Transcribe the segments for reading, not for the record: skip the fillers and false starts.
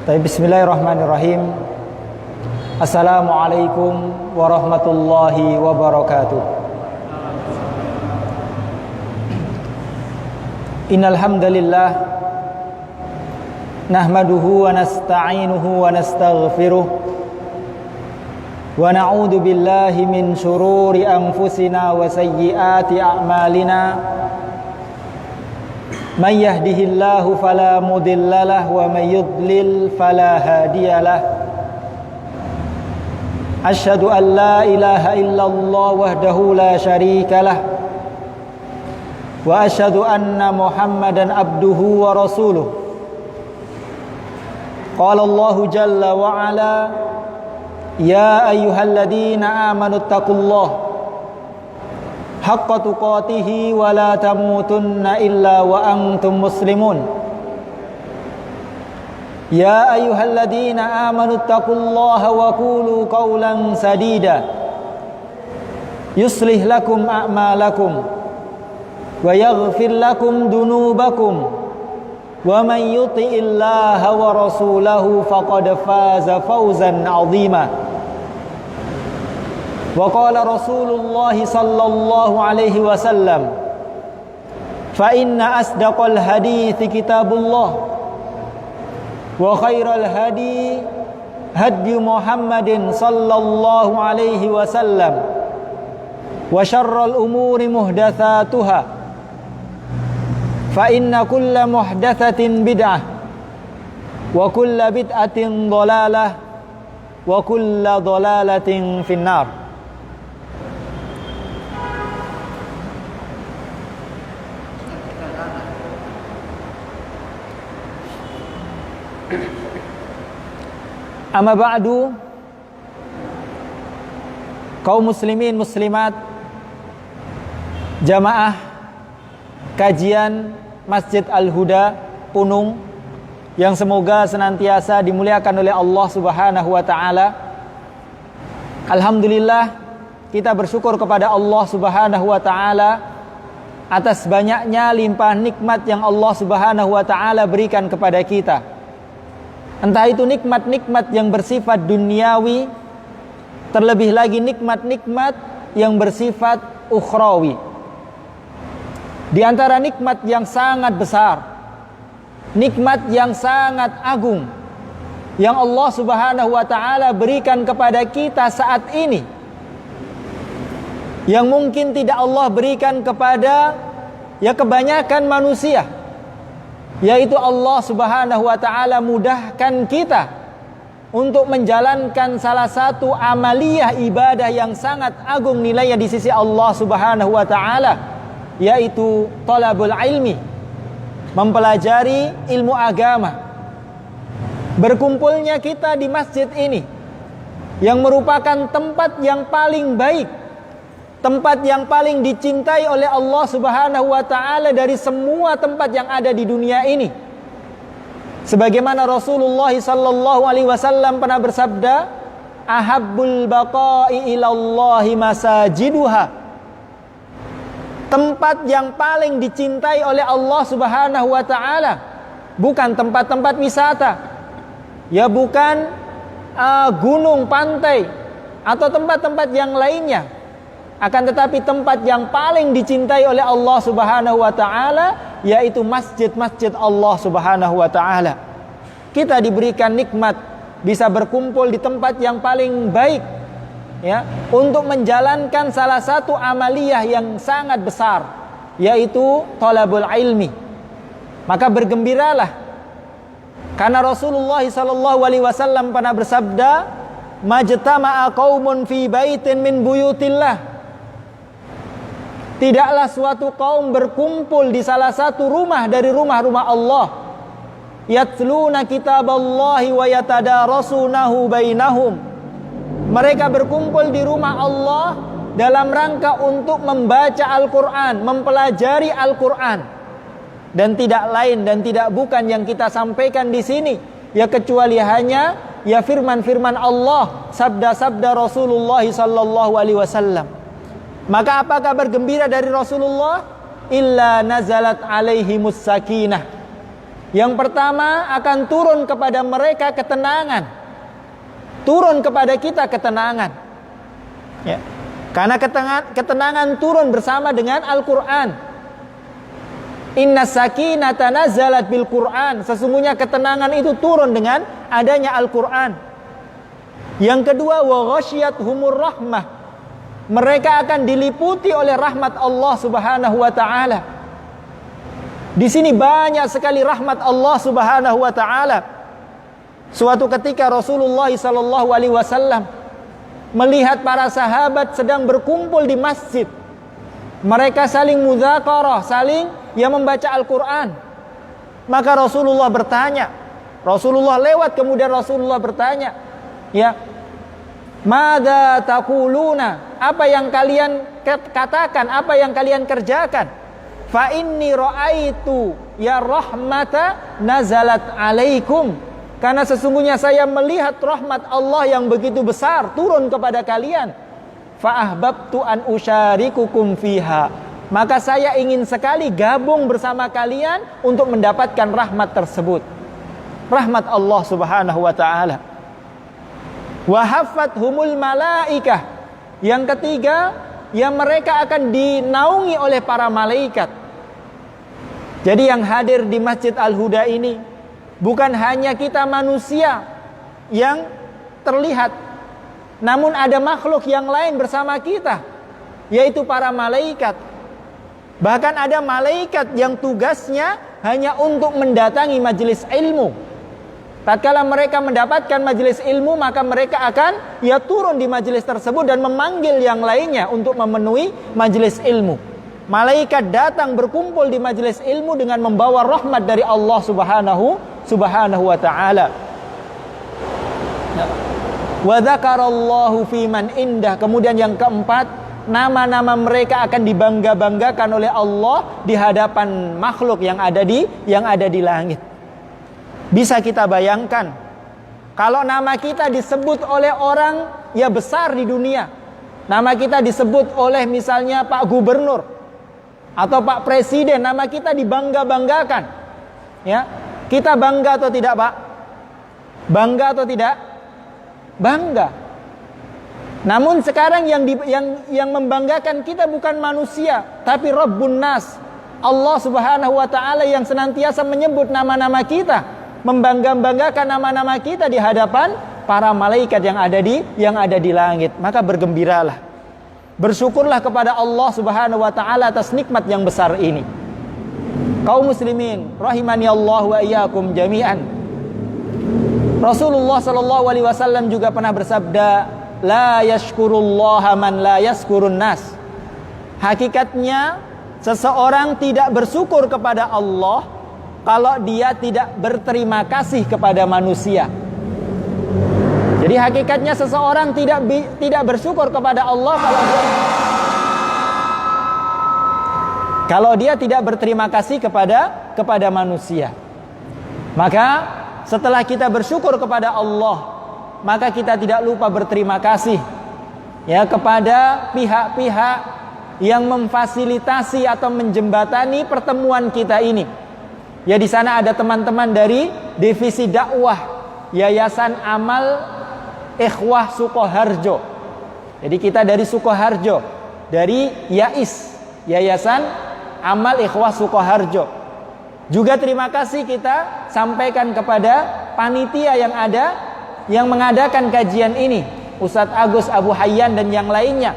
Bismillahirrahmanirrahim. Assalamualaikum warahmatullahi wabarakatuh. Innal hamdalillah nahmaduhu wa nasta'inuhu wa nastaghfiruh wa na'udzu billahi min shururi anfusina wa sayyiati a'malina. Man yahdihillahu fala mudhillalah wa man yudlil fala hadiyalah. Asyhadu an la ilaha illallah wahdahu la syarikalah wa asyhadu anna Muhammadan abduhu wa rasuluh. Qala Allahu jalla wa ala, ya ayyuhalladzina amanu taqullaha haqqa tuqatihi wa la tamutunna illa wa antum muslimun. Ya ayyuhalladzina amanu taqullaha wa qulu qawlan sadida yuslih lakum a'malakum wa yaghfir lakum dunubakum wa man yuti'illaha wa rasulahu faqad faza fawzan 'azima. Wa qala Rasulullah sallallahu alaihi wasallam, fa inna asdaqal hadithi kitabullah wa khairal hadi hadi Muhammadin sallallahu alaihi wasallam wa syarral umuri muhdatsatuha fa inna kulla muhdatsatin bid'ah wa kulla bid'atin dhalalah wa kulla dhalalatin finnar. Amma ba'du, kaum muslimin muslimat, jamaah kajian Masjid Al-Huda Punung yang semoga senantiasa dimuliakan oleh Allah Subhanahu wa taala. Alhamdulillah, kita bersyukur kepada Allah Subhanahu wa taala atas banyaknya limpahan nikmat yang Allah Subhanahu wa taala berikan kepada kita. Entah itu nikmat-nikmat yang bersifat duniawi, terlebih lagi nikmat-nikmat yang bersifat ukhrawi. Di antara nikmat yang sangat besar, nikmat yang sangat agung yang Allah Subhanahu wa taala berikan kepada kita saat ini, yang mungkin tidak Allah berikan kepada kebanyakan manusia, yaitu Allah Subhanahu wa taala mudahkan kita untuk menjalankan salah satu amaliyah ibadah yang sangat agung nilainya di sisi Allah Subhanahu wa taala, yaitu talabul ilmi, mempelajari ilmu agama. Berkumpulnya kita di masjid ini yang merupakan tempat yang paling baik, tempat yang paling dicintai oleh Allah Subhanahu wa taala dari semua tempat yang ada di dunia ini. Sebagaimana Rasulullah sallallahu alaihi wasallam pernah bersabda, ahabbul baqa'i ilallahi masajiduha. Tempat yang paling dicintai oleh Allah Subhanahu wa taala bukan tempat-tempat wisata, bukan gunung, pantai atau tempat-tempat yang lainnya, akan tetapi tempat yang paling dicintai oleh Allah Subhanahu wa taala yaitu masjid-masjid Allah Subhanahu wa taala. Kita diberikan nikmat bisa berkumpul di tempat yang paling baik, untuk menjalankan salah satu amaliyah yang sangat besar, yaitu talabul ilmi. Maka bergembiralah, karena Rasulullah sallallahu alaihi wasallam pernah bersabda, majtama'a qaumun fi baitin min buyutillah. Tidaklah suatu kaum berkumpul di salah satu rumah dari rumah-rumah Allah, yatluna kitaballahi wa yatadarasunahu bainahum. Mereka berkumpul di rumah Allah dalam rangka untuk membaca Al-Quran, mempelajari Al-Quran, dan tidak lain dan tidak bukan yang kita sampaikan di sini, kecuali hanya firman-firman Allah, sabda-sabda Rasulullah sallallahu alaihi wasallam. Maka apa kabar gembira dari Rasulullah? Illa nazalat alaihimus sakinah. Yang pertama, akan turun kepada mereka ketenangan. Turun kepada kita ketenangan. Ya. Karena ketenangan turun bersama dengan Al-Quran. Inna sakinata nazalat bil Quran. Sesungguhnya ketenangan itu turun dengan adanya Al-Quran. Yang kedua, wa ghasyiyatuhumur rahmah. Mereka akan diliputi oleh rahmat Allah Subhanahu wa taala. Di sini banyak sekali rahmat Allah Subhanahu wa taala. Suatu ketika Rasulullah sallallahu alaihi wasallam melihat para sahabat sedang berkumpul di masjid. Mereka saling mudzakarah, saling membaca Al-Qur'an. Maka Rasulullah bertanya. Rasulullah lewat, kemudian Rasulullah bertanya, ya, "Madza taquluna?" Apa yang kalian katakan, apa yang kalian kerjakan? Fa inni ra'aitu ya rahmata nazalat alaikum. Karena sesungguhnya saya melihat rahmat Allah yang begitu besar turun kepada kalian. Fa ahbabtu an usyarikukum fiha. Maka saya ingin sekali gabung bersama kalian untuk mendapatkan rahmat tersebut. Rahmat Allah Subhanahu wa taala. Wa haffathumul malaikah. Yang ketiga, yang mereka akan dinaungi oleh para malaikat. Jadi yang hadir di Masjid Al-Huda ini bukan hanya kita manusia yang terlihat, namun ada makhluk yang lain bersama kita, yaitu para malaikat. Bahkan ada malaikat yang tugasnya hanya untuk mendatangi majelis ilmu. Tatkala mereka mendapatkan majelis ilmu, maka mereka akan turun di majelis tersebut dan memanggil yang lainnya untuk memenuhi majelis ilmu. Malaikat datang berkumpul di majelis ilmu dengan membawa rahmat dari Allah Subhanahu wa taala. Wa dzakarallahu fi man indah. Kemudian yang keempat, nama-nama mereka akan dibangga-banggakan oleh Allah di hadapan makhluk yang ada di langit. Bisa kita bayangkan kalau nama kita disebut oleh orang besar di dunia. Nama kita disebut oleh misalnya Pak Gubernur atau Pak Presiden, nama kita dibangga-banggakan. Ya. Kita bangga atau tidak, Pak? Bangga atau tidak? Bangga. Namun sekarang yang membanggakan kita bukan manusia, tapi Rabbun Nas. Allah Subhanahu wa taala yang senantiasa menyebut nama-nama kita, membangga-banggakan nama-nama kita di hadapan para malaikat yang ada di langit. Maka bergembiralah. Bersyukurlah kepada Allah Subhanahu wa taala atas nikmat yang besar ini. Kaum muslimin rahimani Allah wa iyyakum jami'an. Rasulullah sallallahu alaihi wasallam juga pernah bersabda, la yashkurullaha man la yashkurun nas. Hakikatnya seseorang tidak bersyukur kepada Allah kalau dia tidak berterima kasih kepada manusia. Jadi hakikatnya seseorang tidak bersyukur kepada Allah kalau dia tidak berterima kasih kepada manusia. Maka setelah kita bersyukur kepada Allah, maka kita tidak lupa berterima kasih kepada pihak-pihak yang memfasilitasi atau menjembatani pertemuan kita ini. Ya, di sana ada teman-teman dari divisi dakwah Yayasan Amal Ikhwah Sukoharjo. Jadi kita dari Sukoharjo, dari YAIS, Yayasan Amal Ikhwah Sukoharjo. Juga terima kasih kita sampaikan kepada panitia yang ada yang mengadakan kajian ini, Ustadz Agus Abu Hayyan dan yang lainnya.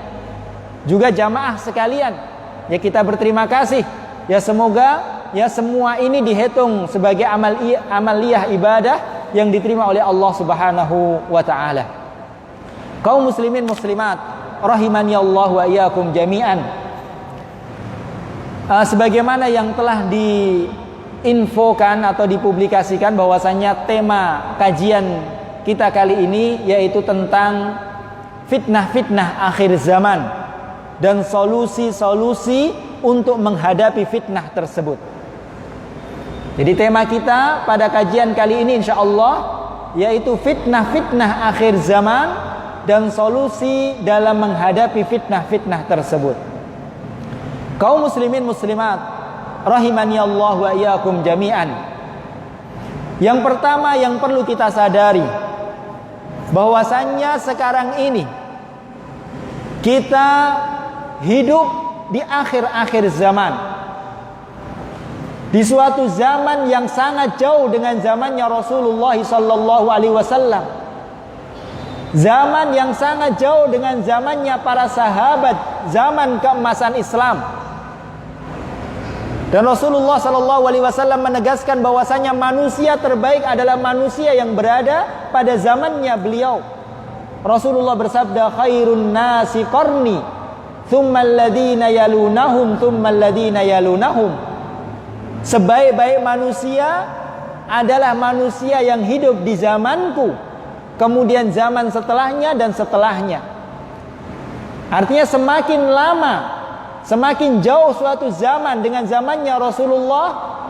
Juga jamaah sekalian, ya kita berterima kasih. Ya semoga semua ini dihitung sebagai amaliyah ibadah yang diterima oleh Allah Subhanahu wa taala. Kaum muslimin muslimat rahimani Allah wa iyyakum jami'an. Sebagaimana yang telah diinfokan atau dipublikasikan bahwasanya tema kajian kita kali ini yaitu tentang fitnah-fitnah akhir zaman dan solusi-solusi untuk menghadapi fitnah tersebut. Jadi tema kita pada kajian kali ini insyaallah yaitu fitnah-fitnah akhir zaman dan solusi dalam menghadapi fitnah-fitnah tersebut. Kaum muslimin muslimat rahimani Allah wa iyyakum jami'an. Yang pertama yang perlu kita sadari, bahwasannya sekarang ini kita hidup di akhir-akhir zaman, di suatu zaman yang sangat jauh dengan zamannya Rasulullah sallallahu alaihi wasallam. Zaman yang sangat jauh dengan zamannya para sahabat, zaman keemasan Islam. Dan Rasulullah sallallahu alaihi wasallam menegaskan bahwasanya manusia terbaik adalah manusia yang berada pada zamannya beliau. Rasulullah bersabda, khairun nasi qarni, thumma alladhina yalunahum, thumma alladhina yalunahum. Sebaik-baik manusia adalah manusia yang hidup di zamanku, kemudian zaman setelahnya dan setelahnya. Artinya semakin lama, semakin jauh suatu zaman dengan zamannya Rasulullah,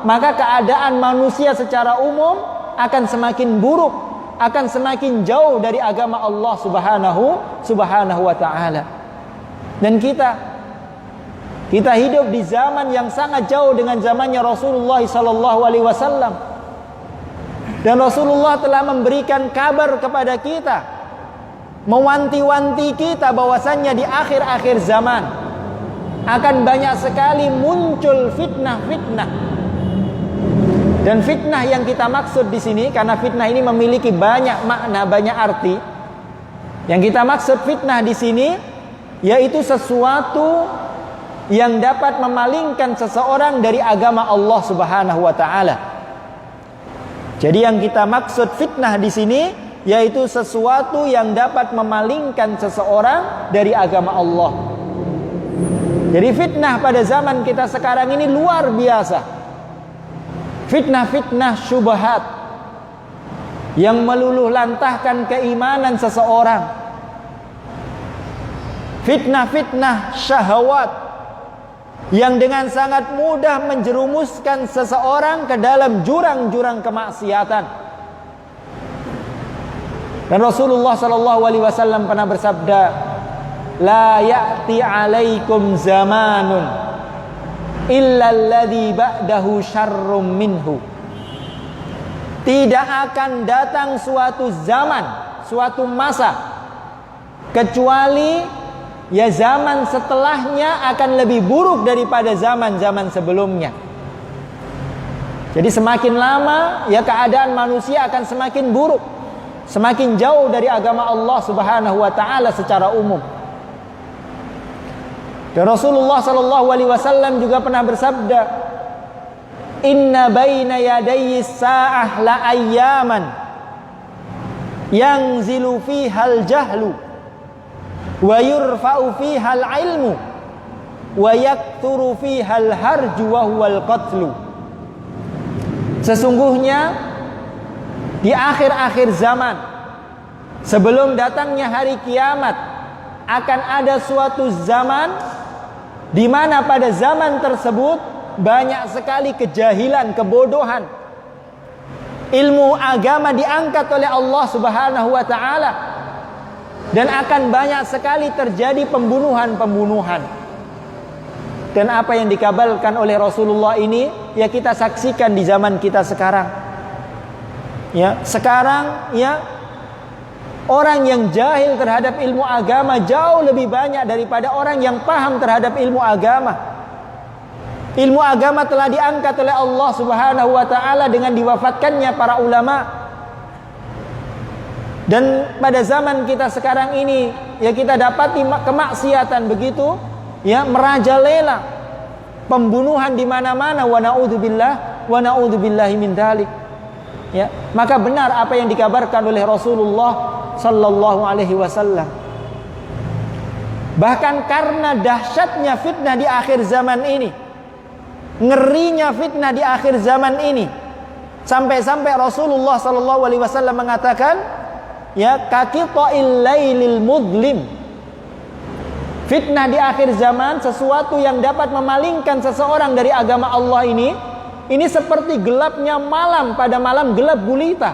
maka keadaan manusia secara umum akan semakin buruk, akan semakin jauh dari agama Allah subhanahu wa ta'ala. Dan kita hidup di zaman yang sangat jauh dengan zamannya Rasulullah sallallahu alaihi wasallam. Dan Rasulullah telah memberikan kabar kepada kita, mewanti-wanti kita bahwasannya di akhir-akhir zaman akan banyak sekali muncul fitnah-fitnah. Dan fitnah yang kita maksud di sini, karena fitnah ini memiliki banyak makna, banyak arti. Yang kita maksud fitnah di sini yaitu sesuatu yang dapat memalingkan seseorang dari agama Allah Subhanahu wa taala. Jadi yang kita maksud fitnah di sini yaitu sesuatu yang dapat memalingkan seseorang dari agama Allah. Jadi fitnah pada zaman kita sekarang ini luar biasa. Fitnah-fitnah syubhat yang meluluh lantahkan keimanan seseorang. Fitnah-fitnah syahwat yang dengan sangat mudah menjerumuskan seseorang ke dalam jurang-jurang kemaksiatan. Dan Rasulullah sallallahu alaihi wasallam pernah bersabda, la ya'ti 'alaikum zamanun illa alladhi ba'dahu syarrum minhu. Tidak akan datang suatu zaman, suatu masa, kecuali ya zaman setelahnya akan lebih buruk daripada zaman-zaman sebelumnya. Jadi semakin lama ya keadaan manusia akan semakin buruk, semakin jauh dari agama Allah Subhanahu wa taala secara umum. Dan Rasulullah sallallahu alaihi wasallam juga pernah bersabda, inna baina yadayis sa'ah la ayyaman yanzilu fihal jahlu wa yurfa'u fihal ilmu wa yakturu fihal harju wa huwal qatlu. Sesungguhnya di akhir-akhir zaman, sebelum datangnya hari kiamat, akan ada suatu zaman di mana pada zaman tersebut banyak sekali kejahilan, kebodohan. Ilmu agama diangkat oleh Allah Subhanahu wa taala. Dan akan banyak sekali terjadi pembunuhan-pembunuhan. Dan apa yang dikabarkan oleh Rasulullah ini ya kita saksikan di zaman kita sekarang. Ya, sekarang ya orang yang jahil terhadap ilmu agama jauh lebih banyak daripada orang yang paham terhadap ilmu agama. Ilmu agama telah diangkat oleh Allah Subhanahu wa taala dengan diwafatkannya para ulama. Dan pada zaman kita sekarang ini ya kita dapati kemaksiatan begitu ya merajalela, pembunuhan di mana-mana, wa naudzubillahi min dzalik. Ya, maka benar apa yang dikabarkan oleh Rasulullah sallallahu alaihi wasallam. Bahkan karena dahsyatnya fitnah di akhir zaman ini, ngerinya fitnah di akhir zaman ini, sampai-sampai Rasulullah sallallahu alaihi wasallam mengatakan, ya kaqita'il lailil mudlim. Fitnah di akhir zaman, sesuatu yang dapat memalingkan seseorang dari agama Allah ini seperti gelapnya malam pada malam gelap gulita.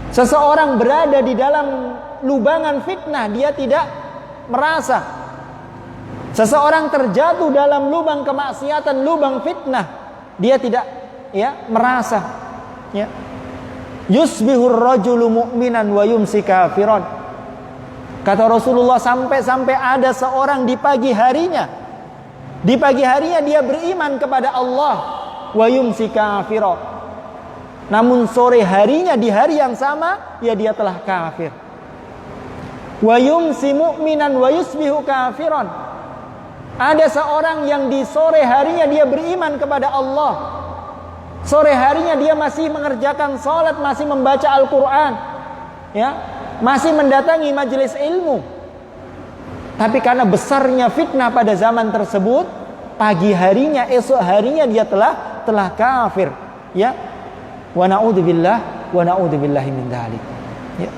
Seseorang berada di dalam lubangan fitnah, dia tidak merasa. Seseorang terjatuh dalam lubang kemaksiatan, lubang fitnah, dia tidak ya merasa. Ya. Yusbihur rajulu mu'minan wa yumsi kafiran. Kata Rasulullah, sampai ada seorang di pagi harinya dia beriman kepada Allah, wa yumsi kafiran. Namun sore harinya di hari yang sama ya dia telah kafir. Wa yumsi mu'minan wa yusbihu kafiran. Ada seorang yang di sore harinya dia beriman kepada Allah, sore harinya dia masih mengerjakan salat, masih membaca Al-Quran, ya, masih mendatangi majelis ilmu. Tapi karena besarnya fitnah pada zaman tersebut, pagi harinya, esok harinya dia telah kafir. Ya, wa na'udzubillahi min dzalik. Ya.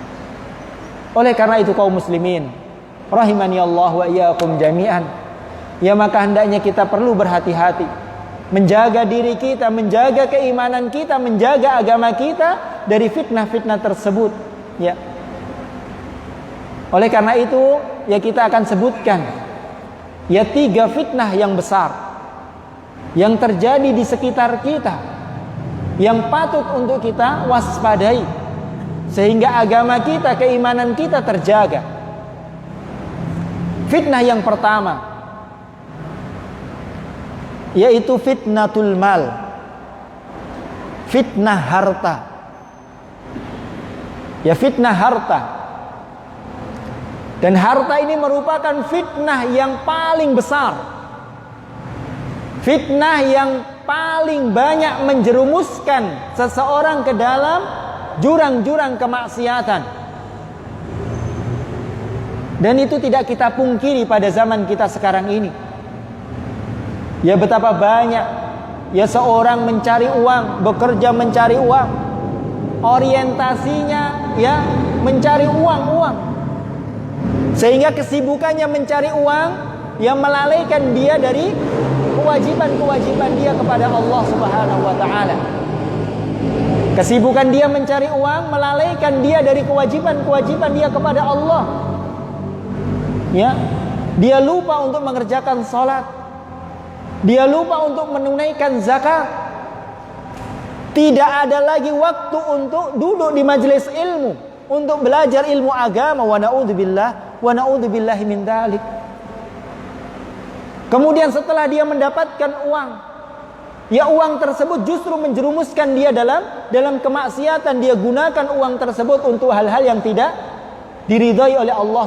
Oleh karena itu kaum muslimin, rahimani Allah wa iyyakum jami'an, ya maka hendaknya kita perlu berhati-hati, menjaga diri kita, menjaga keimanan kita, menjaga agama kita dari fitnah-fitnah tersebut. Ya. Oleh karena itu, ya kita akan sebutkan ya 3 fitnah yang besar yang terjadi di sekitar kita, yang patut untuk kita waspadai sehingga agama kita, keimanan kita terjaga. Fitnah yang pertama yaitu fitnatul mal, fitnah harta. Ya, fitnah harta. Dan harta ini merupakan fitnah yang paling besar, fitnah yang paling banyak menjerumuskan seseorang ke dalam jurang-jurang kemaksiatan. Dan itu tidak kita pungkiri pada zaman kita sekarang ini. Ya, betapa banyak ya seorang mencari uang, bekerja mencari uang, orientasinya ya mencari uang, sehingga kesibukannya mencari uang yang melalaikan dia dari kewajiban-kewajiban dia kepada Allah Subhanahu wa taala. Kesibukan dia mencari uang melalaikan dia dari kewajiban-kewajiban dia kepada Allah. Ya, dia lupa untuk mengerjakan salat. Dia lupa untuk menunaikan zakat. Tidak ada lagi waktu untuk duduk di majelis ilmu, untuk belajar ilmu agama. Wa na'udzubillahi min dzalik. Kemudian setelah dia mendapatkan uang, ya uang tersebut justru menjerumuskan dia dalam kemaksiatan. Dia gunakan uang tersebut untuk hal-hal yang tidak diridhai oleh Allah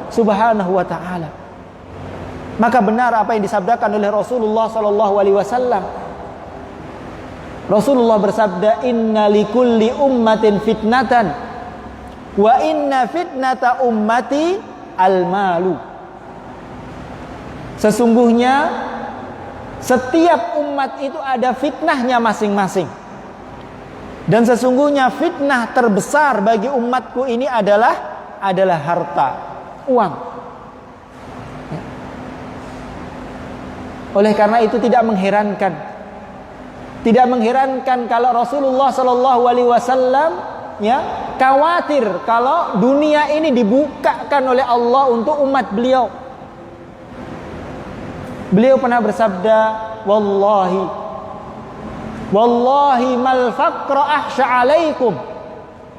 Subhanahu wa taala. Maka benar apa yang disabdakan oleh Rasulullah sallallahu alaihi wasallam. Rasulullah bersabda, "Inna likulli ummatin fitnatan wa inna fitnata ummati al-malu." Sesungguhnya setiap umat itu ada fitnahnya masing-masing. Dan sesungguhnya fitnah terbesar bagi umatku ini adalah harta, uang. Oleh karena itu tidak mengherankan kalau Rasulullah sallallahu alaihi wasallam ya khawatir kalau dunia ini dibukakan oleh Allah untuk umat beliau. Beliau pernah bersabda, Wallahi mal faqra ahsya alaikum.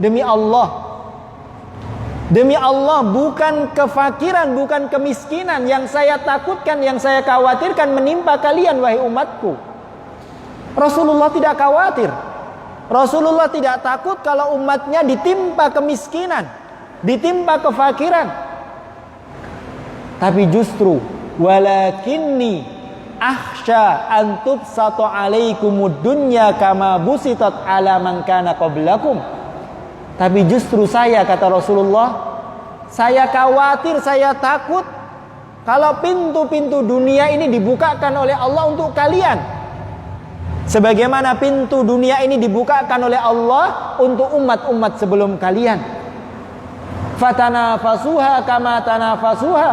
Demi Allah, bukan kefakiran, bukan kemiskinan yang saya takutkan, yang saya khawatirkan menimpa kalian wahai umatku. Rasulullah tidak khawatir. Rasulullah tidak takut kalau umatnya ditimpa kemiskinan, ditimpa kefakiran. Tapi justru walakinni akhsha an tubsata alaikumud dunya kama busitat ala man kana qablakum. Tapi justru saya, kata Rasulullah, saya khawatir, saya takut kalau pintu-pintu dunia ini dibukakan oleh Allah untuk kalian, sebagaimana pintu dunia ini dibukakan oleh Allah untuk umat-umat sebelum kalian. Fatanafasuha kama tanafasuha.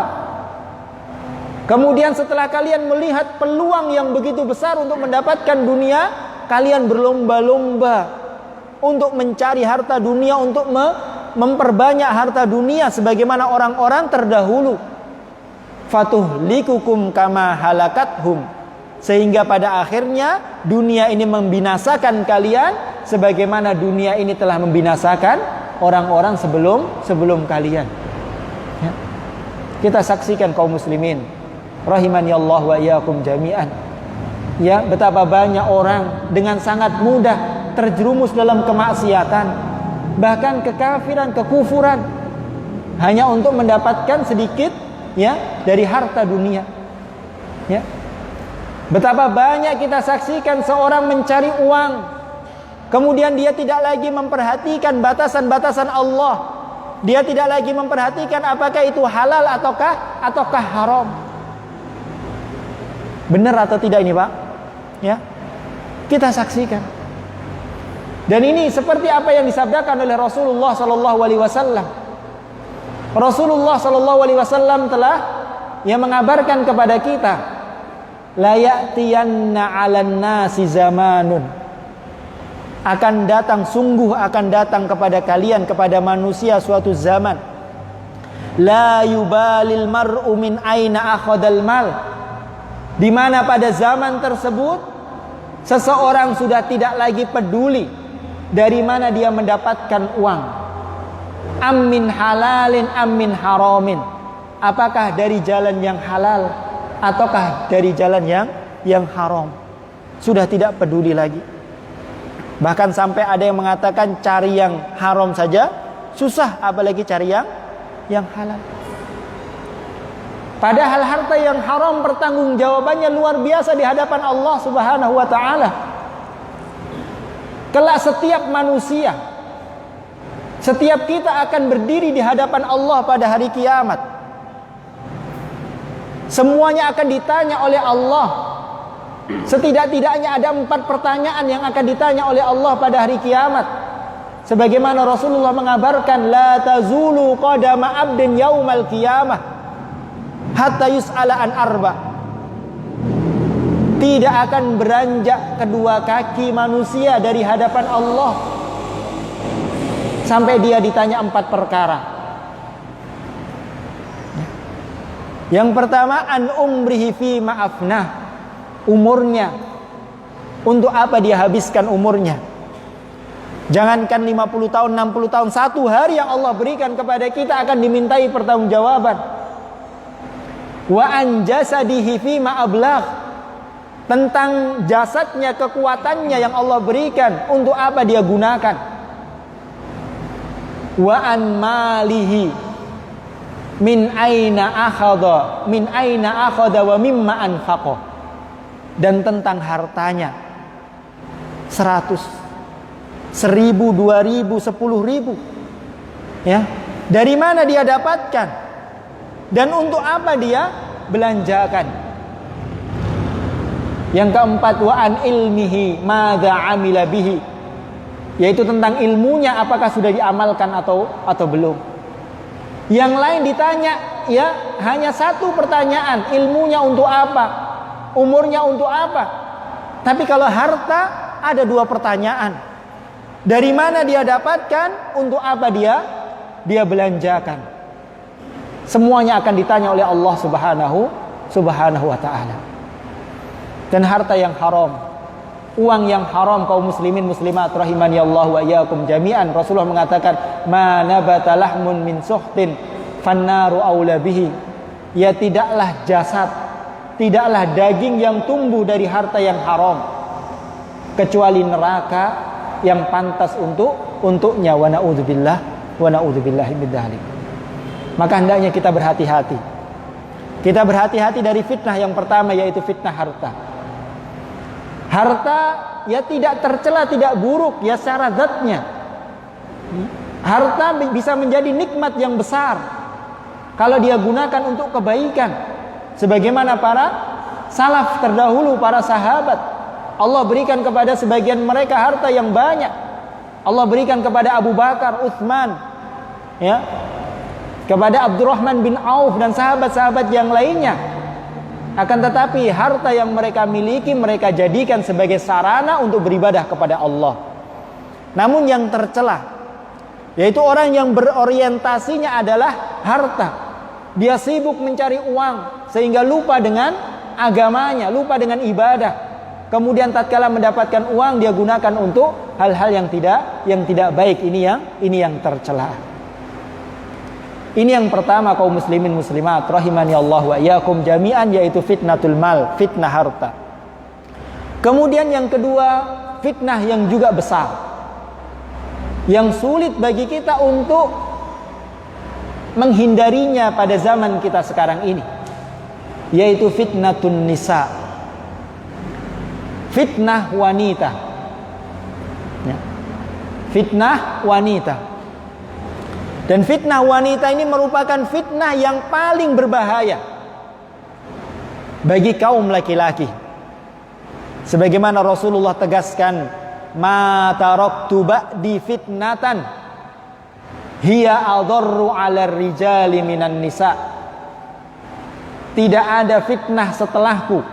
Kemudian setelah kalian melihat peluang yang begitu besar untuk mendapatkan dunia, kalian berlomba-lomba untuk mencari harta dunia, untuk memperbanyak harta dunia sebagaimana orang-orang terdahulu. Fatuhlikukum kama halakathum. Sehingga pada akhirnya dunia ini membinasakan kalian sebagaimana dunia ini telah membinasakan orang-orang sebelum kalian. Ya. Kita saksikan kaum muslimin rahimani Allah wa iyyakum jami'an. Ya, betapa banyak orang dengan sangat mudah terjerumus dalam kemaksiatan, bahkan kekafiran, kekufuran, hanya untuk mendapatkan sedikit ya dari harta dunia. Ya. Betapa banyak kita saksikan seorang mencari uang, kemudian dia tidak lagi memperhatikan batasan-batasan Allah. Dia tidak lagi memperhatikan apakah itu halal ataukah haram. Benar atau tidak ini, Pak? Ya. Kita saksikan. Dan ini seperti apa yang disabdakan oleh Rasulullah sallallahu alaihi wasallam. Rasulullah sallallahu alaihi wasallam telah mengabarkan kepada kita, la ya'tiyanna 'alan nasi zamanun, sungguh akan datang kepada kalian, kepada manusia suatu zaman, la yubalil mar'u min aina akhadal mal, di mana pada zaman tersebut seseorang sudah tidak lagi peduli dari mana dia mendapatkan uang, ammin halalin ammin haramin, apakah dari jalan yang halal ataukah dari jalan yang haram, sudah tidak peduli lagi. Bahkan sampai ada yang mengatakan cari yang haram saja susah, apalagi cari yang halal. Padahal harta yang haram pertanggungjawabannya luar biasa di hadapan Allah Subhanahu wa taala. Kelak setiap manusia, setiap kita akan berdiri di hadapan Allah pada hari kiamat. Semuanya akan ditanya oleh Allah. Setidak-tidaknya ada 4 pertanyaan yang akan ditanya oleh Allah pada hari kiamat. Sebagaimana Rasulullah mengabarkan, la tazulu qadama abdin yaumal qiyamah hatta yus'ala an arba. Tidak akan beranjak kedua kaki manusia dari hadapan Allah sampai dia ditanya 4 perkara. Yang pertama, an umrihi fi ma'afnah, umurnya, untuk apa dia habiskan umurnya. Jangankan 50 tahun, 60 tahun, 1 hari yang Allah berikan kepada kita akan dimintai pertanggungjawaban. Wa an jasadihi fi ma'ablagh, tentang jasadnya, kekuatannya yang Allah berikan, untuk apa dia gunakan. Wa an malihi min aina akhadha wa mimma anfaqa, dan tentang hartanya, 100, 1000, 2000, 10.000, ya, dari mana dia dapatkan dan untuk apa dia belanjakan. Yang keempat, wa an ilmihi madza amila bihi, yaitu tentang ilmunya, apakah sudah diamalkan atau belum. Yang lain ditanya hanya 1 pertanyaan, ilmunya untuk apa, umurnya untuk apa. Tapi kalau harta ada 2 pertanyaan, dari mana dia dapatkan, untuk apa dia belanjakan. Semuanya akan ditanya oleh Allah Subhanahu wa ta'ala. Dan harta yang haram, uang yang haram, kaum muslimin muslimat rahimani Allah wa iyyakum jami'an, Rasulullah mengatakan, ma nabata lahmun min suhtin fannaru aula bihi, ya tidaklah jasad, tidaklah daging yang tumbuh dari harta yang haram kecuali neraka yang pantas untuknya. Wa na'udzubillahi min dzalik. Maka hendaknya kita berhati-hati. Kita berhati-hati dari fitnah yang pertama, yaitu fitnah harta. Harta tidak tercela, tidak buruk secara zatnya. Harta bisa menjadi nikmat yang besar kalau dia gunakan untuk kebaikan. Sebagaimana para salaf terdahulu, para sahabat, Allah berikan kepada sebagian mereka harta yang banyak. Allah berikan kepada Abu Bakar, Utsman, kepada Abdurrahman bin Auf dan sahabat-sahabat yang lainnya. Akan tetapi harta yang mereka miliki mereka jadikan sebagai sarana untuk beribadah kepada Allah. Namun yang tercela, yaitu orang yang berorientasinya adalah harta. Dia sibuk mencari uang sehingga lupa dengan agamanya, lupa dengan ibadah. kemudian tatkala mendapatkan uang dia gunakan untuk hal-hal yang tidak baik. Ini yang tercela. Ini yang pertama kaum muslimin muslimat rahimani Allah wa iyyakum jami'an, yaitu fitnatul mal, fitnah harta. Kemudian yang kedua, fitnah yang juga besar, yang sulit bagi kita untuk menghindarinya pada zaman kita sekarang ini, yaitu fitnatun nisa, fitnah wanita. Ya. Fitnah wanita. Dan fitnah wanita ini merupakan fitnah yang paling berbahaya bagi kaum laki-laki. Sebagaimana Rasulullah tegaskan, ma taraktu ba'di fitnatan hiya adarru 'ala rijali minan nisa. Tidak ada fitnah setelahku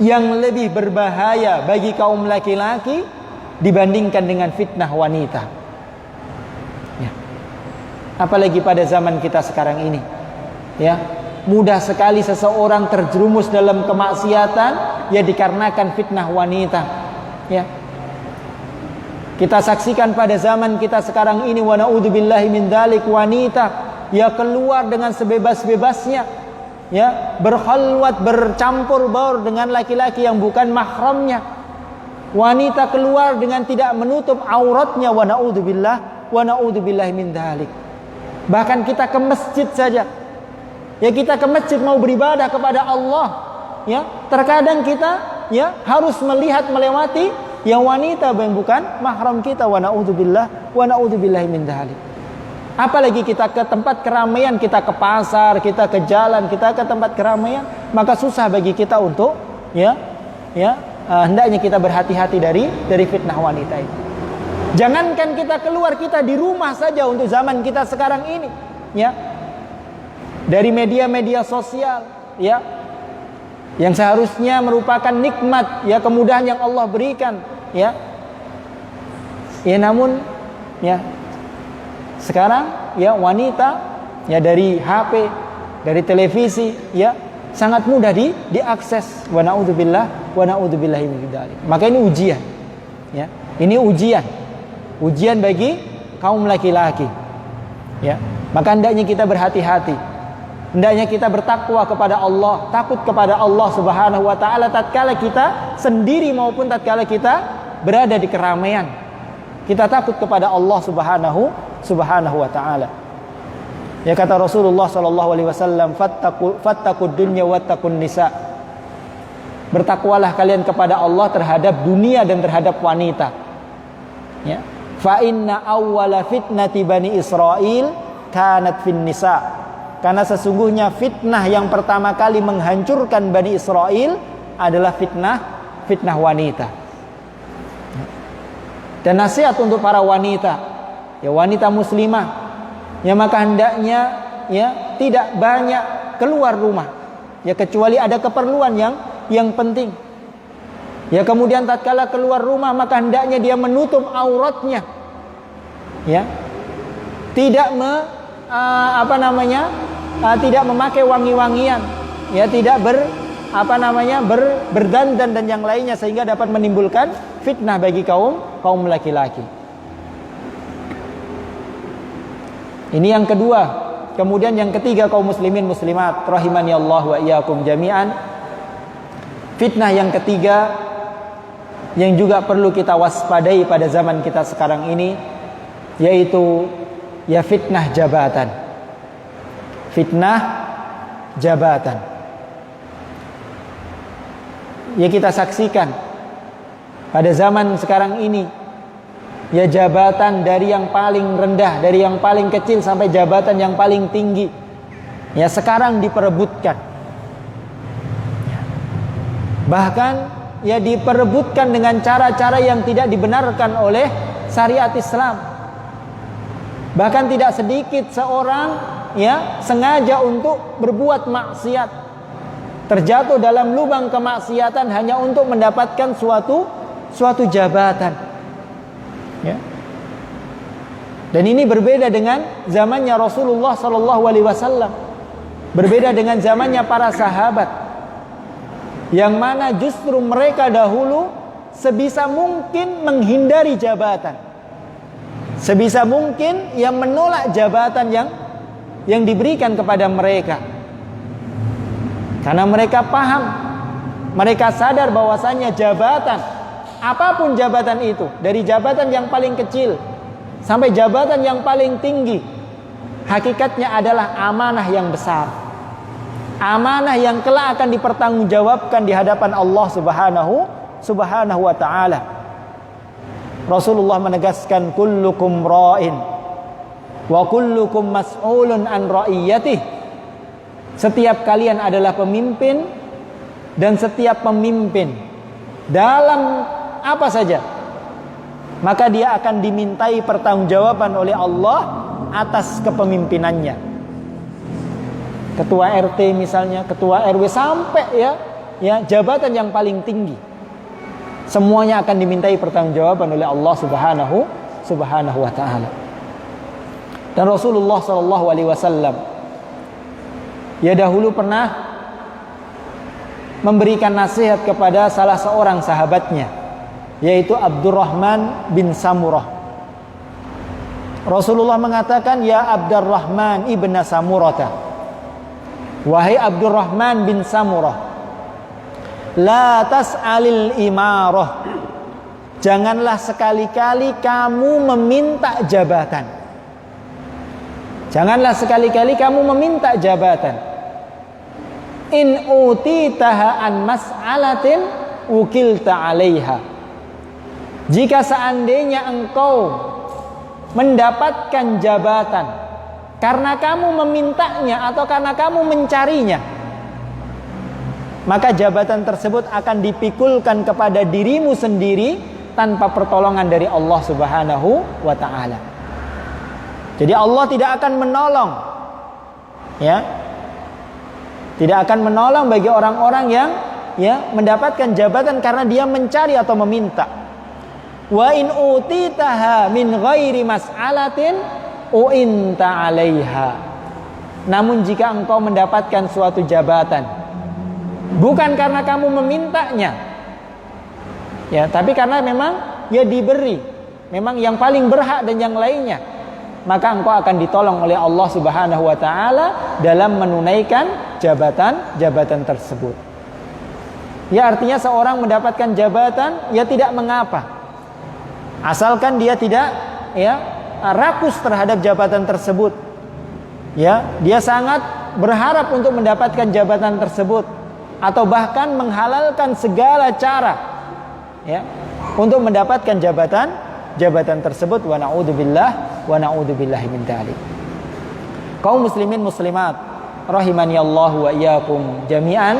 yang lebih berbahaya bagi kaum laki-laki dibandingkan dengan fitnah wanita. Ya. Apalagi pada zaman kita sekarang ini, ya, mudah sekali seseorang terjerumus dalam kemaksiatan ya dikarenakan fitnah wanita. Ya. Kita saksikan pada zaman kita sekarang ini, wa na'udzubillahi min dzalik, wanita ya keluar dengan sebebas-bebasnya, ya, berkhalwat, bercampur baur dengan laki-laki yang bukan mahramnya. Wanita keluar dengan tidak menutup auratnya, wa na'udzubillahi min dzalik. Bahkan kita ke masjid saja, ya, kita ke masjid mau beribadah kepada Allah, ya, terkadang kita ya harus melihat melewati yang wanita yang bukan mahram kita, wa na'udzubillahi min dzalik. Apalagi kita ke tempat keramaian, kita ke pasar, kita ke jalan, kita ke tempat keramaian, maka susah bagi kita untuk hendaknya kita berhati-hati dari fitnah wanita itu. Jangankan kita keluar, kita di rumah saja untuk zaman kita sekarang ini, ya, dari media-media sosial, ya, yang seharusnya merupakan nikmat, ya, kemudahan yang Allah berikan, ya, namun, ya, sekarang, ya, wanita, ya, dari HP, dari televisi, ya, sangat mudah diakses. Wa na'udzubillahi min dzalik. Maka ini ujian, ya, ini ujian bagi kaum laki-laki, ya. Maka hendaknya kita berhati-hati, hendaknya kita bertakwa kepada Allah, takut kepada Allah Subhanahu wa taala tatkala kita sendiri maupun tatkala kita berada di keramaian. Kita takut kepada Allah Subhanahu wa taala. Ya, kata Rasulullah sallallahu alaihi wasallam, fattaqud dunya wattaqun nisa. Bertakwalah kalian kepada Allah terhadap dunia dan terhadap wanita. Ya. Fa inna awwala fitnati bani Israil kanat fin nisa. Karena sesungguhnya fitnah yang pertama kali menghancurkan Bani Israel adalah fitnah wanita. Dan nasihat untuk para wanita, ya, wanita muslimah, ya, maka hendaknya, ya, tidak banyak keluar rumah, ya, kecuali ada keperluan yang penting. Ya, kemudian tatkala keluar rumah maka hendaknya dia menutup auratnya, ya, tidak tidak memakai wangi-wangian, ya, tidak berdandan dan yang lainnya, sehingga dapat menimbulkan fitnah bagi kaum laki-laki. Ini yang kedua. Kemudian yang ketiga kaum muslimin muslimat rahimani Allah wa iyyakum jami'an, fitnah yang ketiga yang juga perlu kita waspadai pada zaman kita sekarang ini, yaitu ya fitnah jabatan. Fitnah jabatan. Ya, kita saksikan pada zaman sekarang ini, ya, jabatan dari yang paling rendah, dari yang paling kecil sampai jabatan yang paling tinggi, ya, sekarang diperebutkan. Bahkan, ya, diperebutkan dengan cara-cara yang tidak dibenarkan oleh syariat Islam. Bahkan tidak sedikit seorang, ya, sengaja untuk berbuat maksiat, terjatuh dalam lubang kemaksiatan hanya untuk mendapatkan suatu jabatan, ya. Dan ini berbeda dengan zamannya Rasulullah sallallahu alaihi wasallam, berbeda dengan zamannya para sahabat. yang mana justru mereka dahulu sebisa mungkin menghindari jabatan, sebisa mungkin yang menolak jabatan yang diberikan kepada mereka, karena mereka paham, mereka sadar bahwasanya jabatan, apapun jabatan itu, dari jabatan yang paling kecil sampai jabatan yang paling tinggi, hakikatnya adalah amanah yang besar, amanah yang kelak akan dipertanggungjawabkan di hadapan Allah Subhanahu wa ta'ala. Rasulullah menegaskan, kullukum ra'in wa kullukum mas'ulun an ra'iyatih. Setiap kalian adalah pemimpin, dan setiap pemimpin dalam apa saja, maka dia akan dimintai pertanggungjawaban oleh Allah atas kepemimpinannya. Ketua RT misalnya, ketua RW, sampai ya jabatan yang paling tinggi, semuanya akan dimintai pertanggungjawaban oleh Allah Subhanahu wa ta'ala. Dan Rasulullah SAW ya dahulu pernah memberikan nasihat kepada salah seorang sahabatnya, yaitu Abdurrahman bin Samurah. Rasulullah mengatakan, ya Abdurrahman ibn Samurata, wahai Abdurrahman bin Samurah, la tas'alil imarah, janganlah sekali-kali kamu meminta jabatan. Janganlah sekali-kali kamu meminta jabatan. In utitaha an mas'alatin ukilta 'alaiha. Jika seandainya engkau mendapatkan jabatan karena kamu memintanya atau karena kamu mencarinya, maka jabatan tersebut akan dipikulkan kepada dirimu sendiri tanpa pertolongan dari Allah Subhanahu wa ta'ala. Jadi Allah tidak akan menolong, tidak akan menolong bagi orang-orang yang mendapatkan jabatan karena dia mencari atau meminta. Wa in utitaha min ghairi mas'alatin u'inta 'alaiha. Namun jika engkau mendapatkan suatu jabatan bukan karena kamu memintanya, tapi karena memang diberi, memang yang paling berhak dan yang lainnya, maka engkau akan ditolong oleh Allah Subhanahu wa ta'ala dalam menunaikan jabatan tersebut. Artinya seorang mendapatkan jabatan tidak mengapa, asalkan dia tidak rakus terhadap jabatan tersebut. Dia sangat berharap untuk mendapatkan jabatan tersebut, atau bahkan menghalalkan segala cara untuk mendapatkan jabatan tersebut. Wa na'udzubillahi min dzalik. Kaum muslimin muslimat rahimani Allah wa iyyakum jami'an.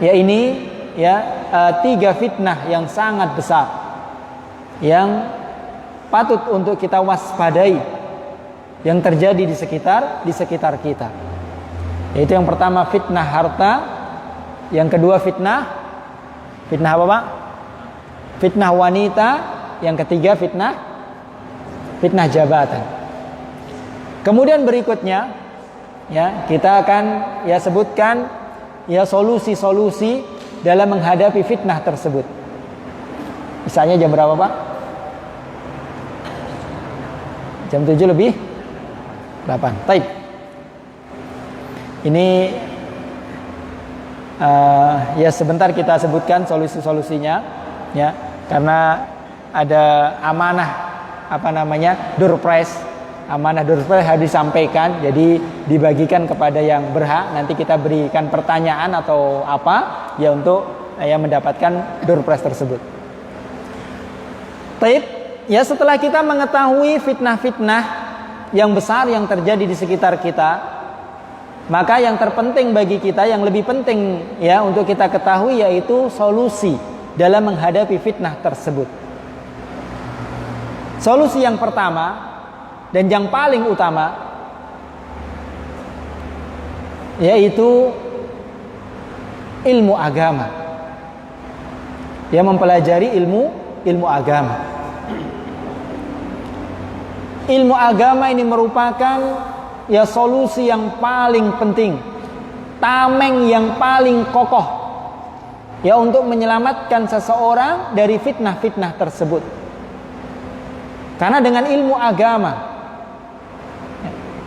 Ini 3 fitnah yang sangat besar yang patut untuk kita waspadai yang terjadi di sekitar kita. Yaitu yang pertama fitnah harta, yang kedua fitnah apa Pak? Fitnah wanita, yang ketiga fitnah jabatan. Kemudian berikutnya kita akan sebutkan solusi-solusi dalam menghadapi fitnah tersebut. Misalnya jam berapa Pak? Jam 7 lebih 8. Baik. Ini sebentar kita sebutkan solusi-solusinya karena ada amanah door prize. Amanah door prize harus disampaikan, jadi dibagikan kepada yang berhak. Nanti kita berikan pertanyaan atau apa untuk mendapatkan door prize tersebut. Baik, setelah kita mengetahui fitnah-fitnah yang besar yang terjadi di sekitar kita, maka yang terpenting bagi kita, yang lebih penting untuk kita ketahui, yaitu solusi dalam menghadapi fitnah tersebut. Solusi yang pertama dan yang paling utama yaitu ilmu agama. Mempelajari ilmu agama. Ilmu agama ini merupakan solusi yang paling penting, tameng yang paling kokoh ya untuk menyelamatkan seseorang dari fitnah-fitnah tersebut. Karena dengan ilmu agama,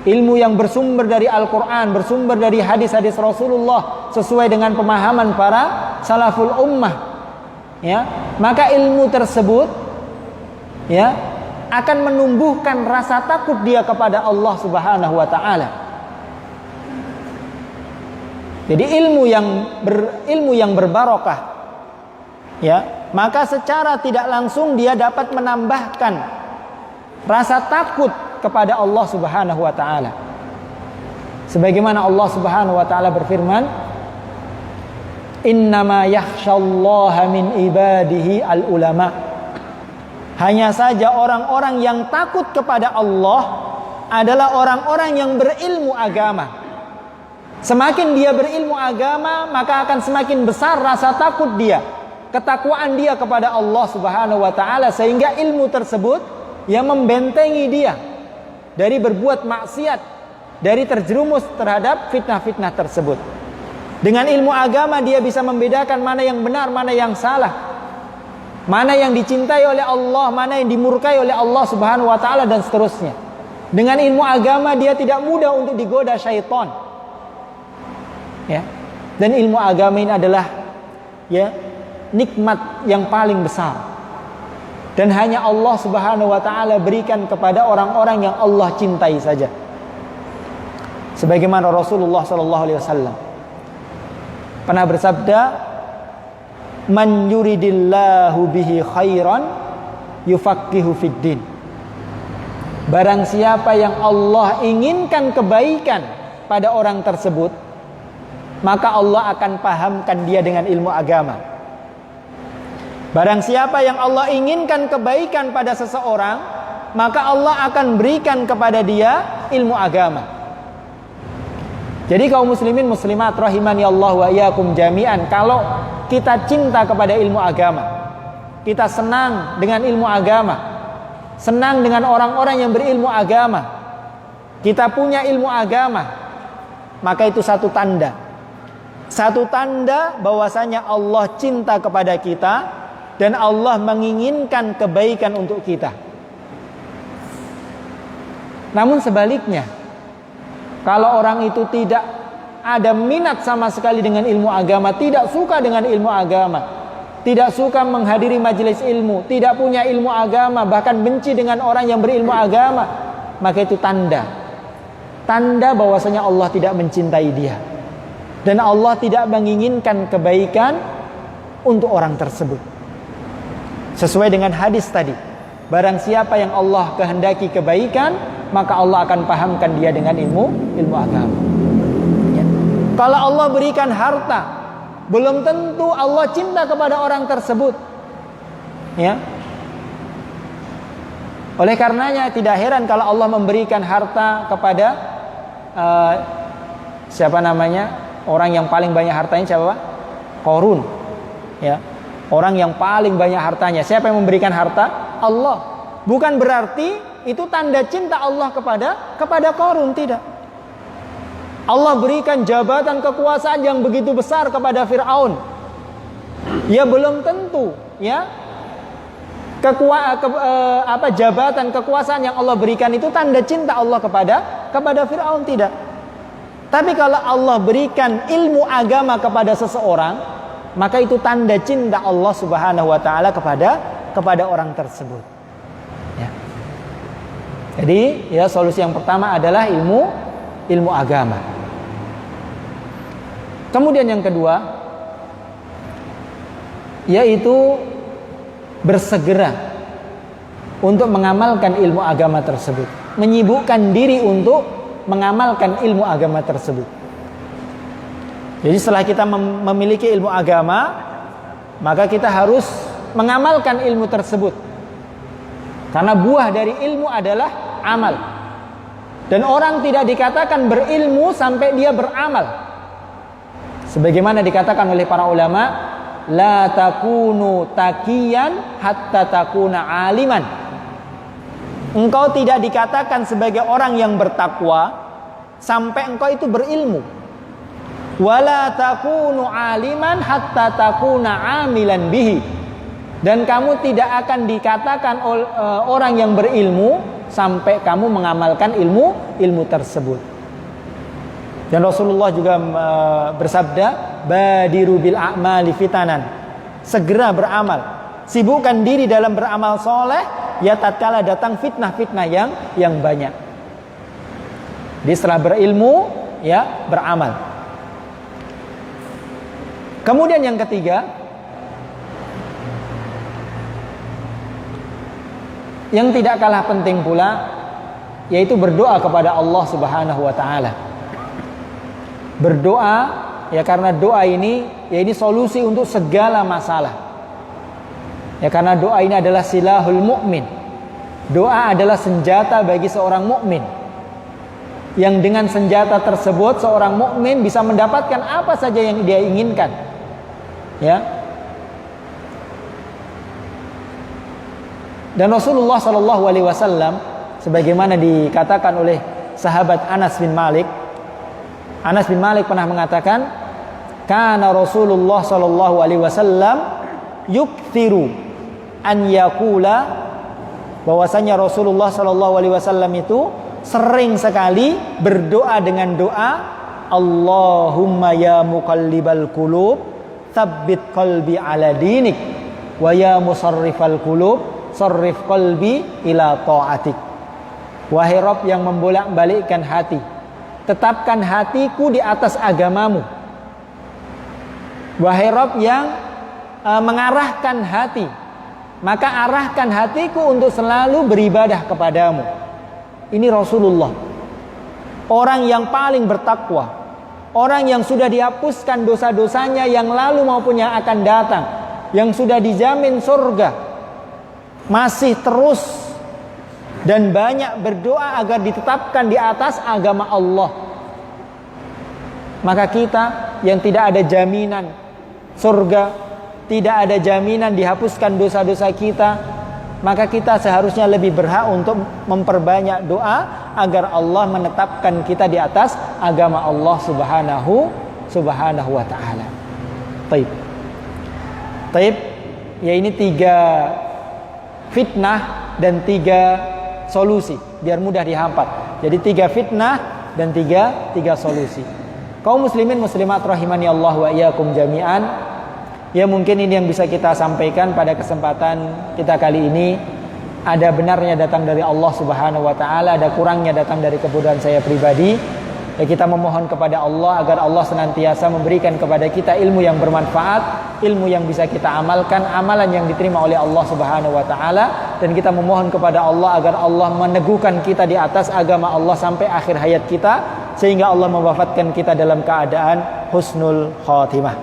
ilmu yang bersumber dari Al-Quran, bersumber dari hadis-hadis Rasulullah, sesuai dengan pemahaman para salaful ummah, ya, maka ilmu tersebut, ya, akan menumbuhkan rasa takut dia kepada Allah Subhanahu wa taala. Jadi ilmu yang berbarokah, ya, maka secara tidak langsung dia dapat menambahkan rasa takut kepada Allah Subhanahu wa taala. Sebagaimana Allah Subhanahu wa taala berfirman, "Innama yakhsyallaha min ibadihi al-ulama." Hanya saja orang-orang yang takut kepada Allah adalah orang-orang yang berilmu agama. Semakin dia berilmu agama, maka akan semakin besar rasa takut dia, ketakwaan dia kepada Allah Subhanahu wa taala, sehingga ilmu tersebut yang membentengi dia dari berbuat maksiat, dari terjerumus terhadap fitnah-fitnah tersebut. Dengan ilmu agama dia bisa membedakan mana yang benar, mana yang salah, mana yang dicintai oleh Allah, mana yang dimurkai oleh Allah Subhanahu wa taala, dan seterusnya. Dengan ilmu agama dia tidak mudah untuk digoda syaitan. Ya. Dan ilmu agama ini adalah, ya, nikmat yang paling besar. Dan hanya Allah Subhanahu wa taala berikan kepada orang-orang yang Allah cintai saja. Sebagaimana Rasulullah sallallahu alaihi wasallam pernah bersabda, "Man yuridillahu bihi khairan yufaqihu fid din." Barang siapa yang Allah inginkan kebaikan pada orang tersebut, maka Allah akan pahamkan dia dengan ilmu agama. Barang siapa yang Allah inginkan kebaikan pada seseorang, maka Allah akan berikan kepada dia ilmu agama. Jadi kaum muslimin muslimat rahimani Allah wa iyyakum jami'an, kalau kita cinta kepada ilmu agama, kita senang dengan ilmu agama, senang dengan orang-orang yang berilmu agama, kita punya ilmu agama, maka itu satu tanda bahwasanya Allah cinta kepada kita dan Allah menginginkan kebaikan untuk kita. Namun sebaliknya, kalau orang itu tidak ada minat sama sekali dengan ilmu agama, tidak suka dengan ilmu agama, tidak suka menghadiri majelis ilmu, tidak punya ilmu agama, bahkan benci dengan orang yang berilmu agama, maka itu tanda bahwasanya Allah tidak mencintai dia, dan Allah tidak menginginkan kebaikan untuk orang tersebut. Sesuai dengan hadis tadi, barang siapa yang Allah kehendaki kebaikan, maka Allah akan pahamkan dia dengan ilmu agama. Ya. Kalau Allah berikan harta, belum tentu Allah cinta kepada orang tersebut. Ya. Oleh karenanya tidak heran kalau Allah memberikan harta kepada siapa namanya, orang yang paling banyak hartanya siapa? Qarun. Ya. Orang yang paling banyak hartanya. Siapa yang memberikan harta? Allah. Bukan berarti itu tanda cinta Allah kepada Qarun, tidak. Allah berikan jabatan kekuasaan yang begitu besar kepada Fir'aun. Ya belum tentu, ya. Jabatan kekuasaan yang Allah berikan itu tanda cinta Allah kepada Fir'aun, tidak. Tapi kalau Allah berikan ilmu agama kepada seseorang, maka itu tanda cinta Allah Subhanahu wa taala kepada orang tersebut. Ya. Jadi, ya, solusi yang pertama adalah ilmu agama. Kemudian yang kedua, yaitu bersegera untuk mengamalkan ilmu agama tersebut, menyibukkan diri untuk mengamalkan ilmu agama tersebut. Jadi setelah kita memiliki ilmu agama, maka kita harus mengamalkan ilmu tersebut. Karena buah dari ilmu adalah amal. Dan orang tidak dikatakan berilmu sampai dia beramal. Sebagaimana dikatakan oleh para ulama, la takunu taqiyan hatta takuna aliman. Engkau tidak dikatakan sebagai orang yang bertakwa sampai engkau itu berilmu. Wala takunu aliman hatta takuna amilan bihi. Dan kamu tidak akan dikatakan orang yang berilmu sampai kamu mengamalkan ilmu tersebut. Dan Rasulullah juga bersabda, badiru bil a'mali fitanan. Segera beramal, sibukkan diri dalam beramal soleh, ya tatkala datang fitnah-fitnah yang banyak. Jadi setelah berilmu, ya beramal. Kemudian yang ketiga, yang tidak kalah penting pula, yaitu berdoa kepada Allah Subhanahu wa taala. Berdoa, ya karena doa ini, ya ini solusi untuk segala masalah. Ya karena doa ini adalah silahul mukmin. Doa adalah senjata bagi seorang mukmin. Yang dengan senjata tersebut seorang mukmin bisa mendapatkan apa saja yang dia inginkan. Ya. Dan Rasulullah sallallahu alaihi wasallam sebagaimana dikatakan oleh sahabat Anas bin Malik. Anas bin Malik pernah mengatakan, kana Rasulullah sallallahu alaihi wasallam yukthiru an yaqula, bahwasanya Rasulullah sallallahu alaihi wasallam itu sering sekali berdoa dengan doa, Allahumma ya muqallibal qulub tsabbit qalbi ala dinik, wa ya musarrifal qulub sarrif qalbi ila ta'atik. Wahai Rabb yang membolak-balikkan hati, tetapkan hatiku di atas agamamu. Wahai Rabb yang mengarahkan hati, maka arahkan hatiku untuk selalu beribadah kepadamu. Ini Rasulullah, orang yang paling bertakwa, orang yang sudah dihapuskan dosa-dosanya yang lalu maupun yang akan datang, yang sudah dijamin surga, masih terus dan banyak berdoa agar ditetapkan di atas agama Allah. Maka kita yang tidak ada jaminan surga, tidak ada jaminan dihapuskan dosa-dosa kita, maka kita seharusnya lebih berhak untuk memperbanyak doa agar Allah menetapkan kita di atas agama Allah subhanahu wa ta'ala. Taib. Ya ini 3 fitnah dan 3 solusi biar mudah dihafal. Jadi 3 fitnah dan 3 solusi. Kaum muslimin muslimat rahimani Allah wa iyyakum jami'an. Ya mungkin ini yang bisa kita sampaikan pada kesempatan kita kali ini. Ada benarnya datang dari Allah Subhanahu wa taala, ada kurangnya datang dari kebodohan saya pribadi. Ya kita memohon kepada Allah agar Allah senantiasa memberikan kepada kita ilmu yang bermanfaat, ilmu yang bisa kita amalkan, amalan yang diterima oleh Allah Subhanahu wa taala, dan kita memohon kepada Allah agar Allah meneguhkan kita di atas agama Allah sampai akhir hayat kita, sehingga Allah mewafatkan kita dalam keadaan husnul khatimah.